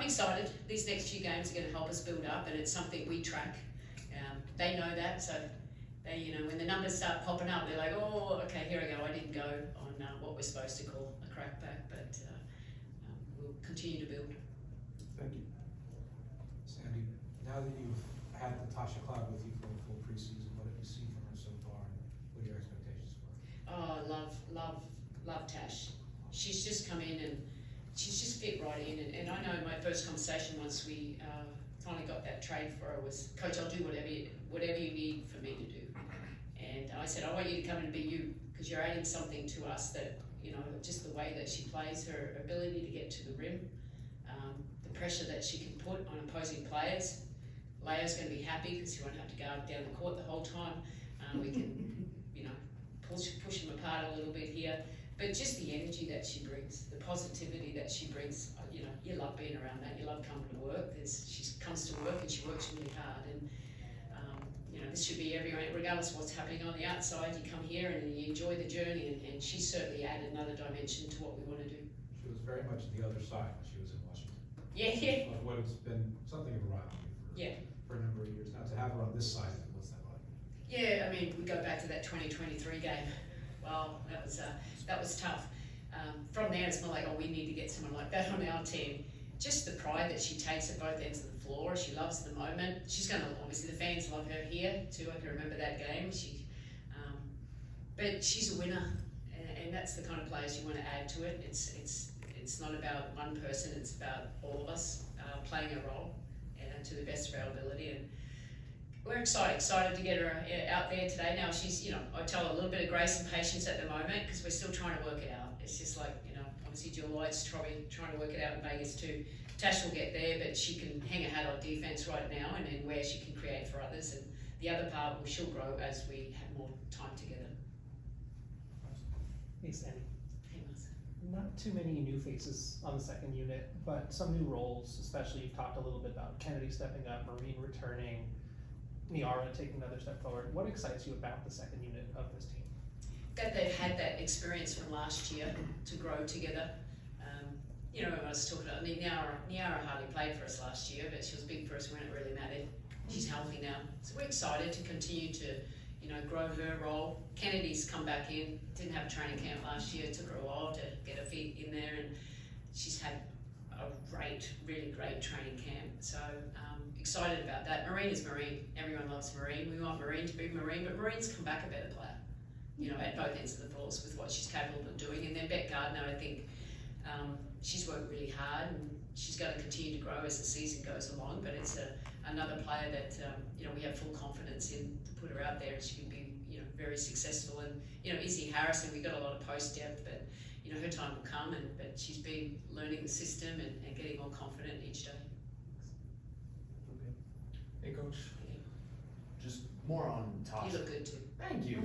I'm excited. These next few games are going to help us build up, and it's something we track. They know that, so they, you know, when the numbers start popping up, they're like, oh, okay, here I go. I didn't go on what we're supposed to call a crackback, but we'll continue to build. Thank you. Sandy, now that you've had Natasha Cloud with you for a full preseason, what have you seen from her so far, and what are your expectations for her? Oh, love Tash. She's just come in and she's just fit right in. And I know my first conversation once we finally got that trade for her was, Coach, I'll do whatever you need for me to do. And I said, I want you to come in and be you, because you're adding something to us that, you know, just the way that she plays, her ability to get to the rim, the pressure that she can put on opposing players. Leo's going to be happy because he won't have to go down the court the whole time. We can, you know, push him apart a little bit here. But just the energy that she brings, the positivity that she brings, you know, you love being around that. You love coming to work. She comes to work and she works really hard. And, you know, this should be everyone, regardless of what's happening on the outside. You come here and you enjoy the journey, and she certainly added another dimension to what we want to do. She was very much the other side when she was in Washington. Yeah. What has been something of a rivalry for a number of years now. To have her on this side, what's that like? Yeah, I mean, we go back to that 2023 game. Well, that was tough. From there, it's more like, oh, we need to get someone like that on our team. Just the pride that she takes at both ends of the floor. She loves the moment. She's going to, obviously, the fans love her here too. I can remember that game. But she's a winner, and that's the kind of players you want to add to it. It's not about one person. It's about all of us playing a role to the best of our ability. And we're excited to get her out there today. Now she's, you know, I tell her a little bit of grace and patience at the moment because we're still trying to work it out. It's just like, you know, obviously Jill White's probably trying to work it out in Vegas too. Tash will get there, but she can hang her hat on defense right now and then where she can create for others. And the other part, she'll grow as we have more time together. Hey, Sandy. Hey, Marcel. Not too many new faces on the second unit, but some new roles, especially you've talked a little bit about Kennedy stepping up, Marine returning, Niara taking another step forward. What excites you about the second unit of this team? That they've had that experience from last year to grow together. You know, I was talking about, I mean, Niara hardly played for us last year, but she was big for us when it really mattered. She's healthy now. So we're excited to continue to, you know, grow her role. Kennedy's come back in, didn't have a training camp last year. It took her a while to get her feet in there, and she's had a really great training camp. So excited about that. Marine is Marine. Everyone loves Marine. We want Marine to be Marine, but Marine's come back a better player, you know, at both ends of the floors with what she's capable of doing. And then Beck Gardner, I think, she's worked really hard, and she's going to continue to grow as the season goes along. But it's another player that you know, we have full confidence in to put her out there, and she can be, you know, very successful. And you know, Izzy Harrison, we got a lot of post depth, but you know, her time will come. But she's been learning the system and getting more confident each day. Hey, Coach. Just more on Tosh. You look good too. Thank you.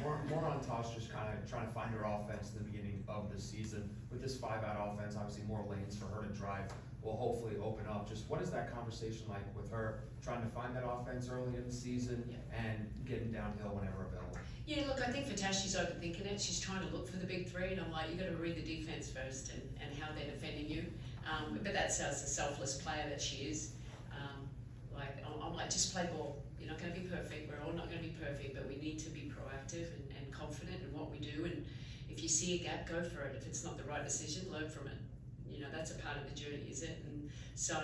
More on Tosh, just kind of trying to find her offense in the beginning of the season. With this 5-out offense, obviously more lanes for her to drive will hopefully open up. Just what is that conversation like with her, trying to find that offense early in the season and getting downhill whenever available? Yeah, look, I think for Tash, she's overthinking it. She's trying to look for the big three, and I'm like, you've got to read the defense first and how they're defending you. But that's as a selfless player that she is. I'm like, just play ball. You're not going to be perfect. We're all not going to be perfect, but we need to be proactive and confident in what we do. And if you see a gap, go for it. If it's not the right decision, learn from it. You know, that's a part of the journey, is it? And so,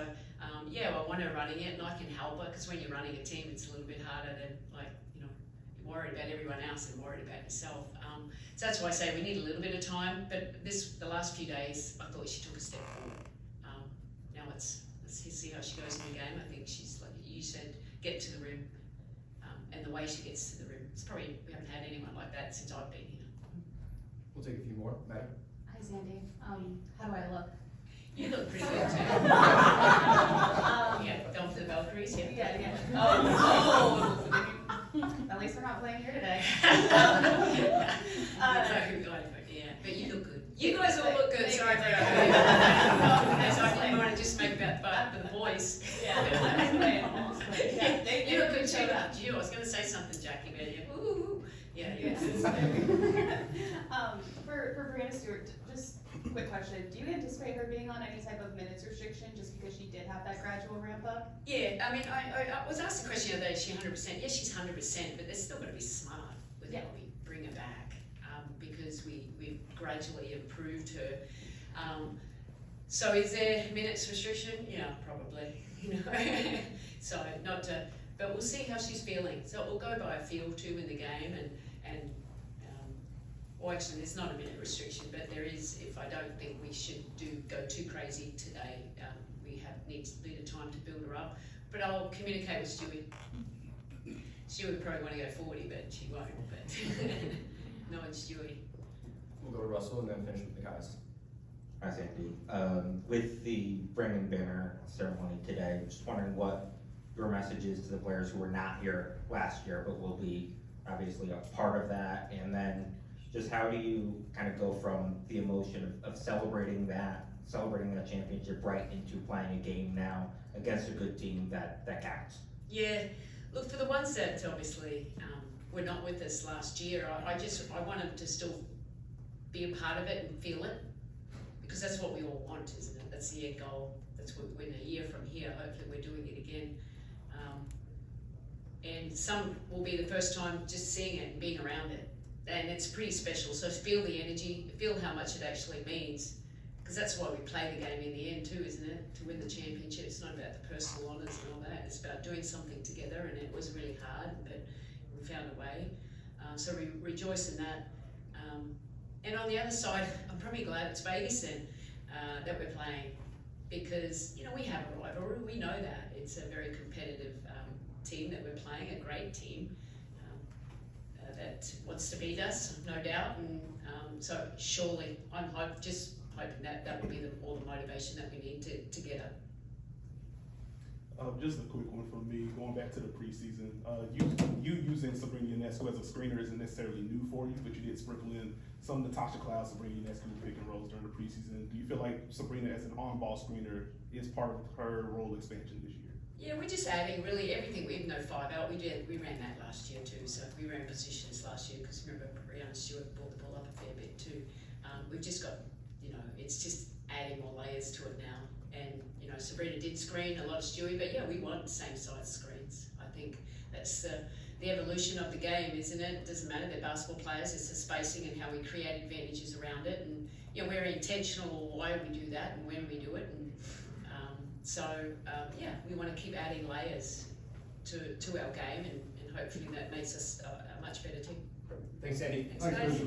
I want her running it, and I can help her, because when you're running a team, it's a little bit harder than, like, you know, you're worried about everyone else and worried about yourself. So that's why I say we need a little bit of time. But the last few days, I thought she took a step forward. Now let's see how she goes in the game. I think she's, like you said, get to the rim. And the way she gets to the rim, we haven't had anyone like that since I've been here. We'll take a few more. Madam? Hi, Sandy. How do I look? You look pretty good too. Yeah, going for the Valkyries, yeah. Yeah. Oh. At least we're not playing here today. Yeah, but you look good. You guys all look good. Sorry for that. So I didn't want to just make about for the boys. Yeah. You look good too. Gee, I was going to say something, Jackie, but yeah. Ooh. Yeah. For Brianna Stewart, just Quick question, do you anticipate her being on any type of minutes restriction just because she did have that gradual ramp up? Yeah, I mean, I was asked the question the other day, is she 100%? Yes, she's 100%, but there's still got to be smart with how we bring her back, because we've gradually improved her. So is there minutes restriction? Yeah, probably, you know. So not to, but we'll see how she's feeling. So we'll go by a feel too in the game, and well, actually, there's not a minute restriction, but there is. If I don't think we should go too crazy today, we need a bit of time to build her up. But I'll communicate with Stewie. Stewie would probably want to go 40, but she won't. But no, it's Stewie. We'll go to Russell and then finish with the guys. Hi, Sandy. With the Brandon Banner ceremony today, just wondering what your message is to the players who were not here last year, but will be obviously a part of that, and then just how do you kind of go from the emotion of celebrating that championship right into playing a game now against a good team that counts? Yeah, look, for the ones that obviously were not with us last year, I want them to still be a part of it and feel it, because that's what we all want, isn't it? That's the end goal. That's what we're in a year from here. Hopefully we're doing it again. And some will be the first time just seeing it and being around it. And it's pretty special, so feel the energy, feel how much it actually means, because that's why we play the game in the end too, isn't it? To win the championship. It's not about the personal honours and all that, it's about doing something together, and it was really hard, but we found a way. So we rejoice in that. And on the other side, I'm probably glad it's Vegas then that we're playing, because, you know, we have a rivalry, we know that. It's a very competitive team that we're playing, a great team. That wants to beat us, no doubt, and so surely I'm just hoping that will be all the motivation that we need to get up. Just a quick one from me, going back to the preseason. You using Sabrina Ionescu as a screener isn't necessarily new for you, but you did sprinkle in some Natasha Cloud, Sabrina Ionescu pick and rolls during the preseason. Do you feel like Sabrina as an on-ball screener is part of her role expansion this year? Yeah, we're just adding really everything. Even though 5 out, we ran that last year too. So we ran positions last year, because remember Brianna Stewart brought the ball up a fair bit too. We've just got, you know, it's just adding more layers to it now. And you know, Sabrina did screen a lot of Stewie, but yeah, we want same size screens. I think that's the evolution of the game, isn't it? It doesn't matter, they're basketball players, it's the spacing and how we create advantages around it. And you know, we're intentional why we do that and when we do it. And yeah, we want to keep adding layers to our game, and hopefully that makes us a much better team. Thanks, Sandy. Thanks, guys.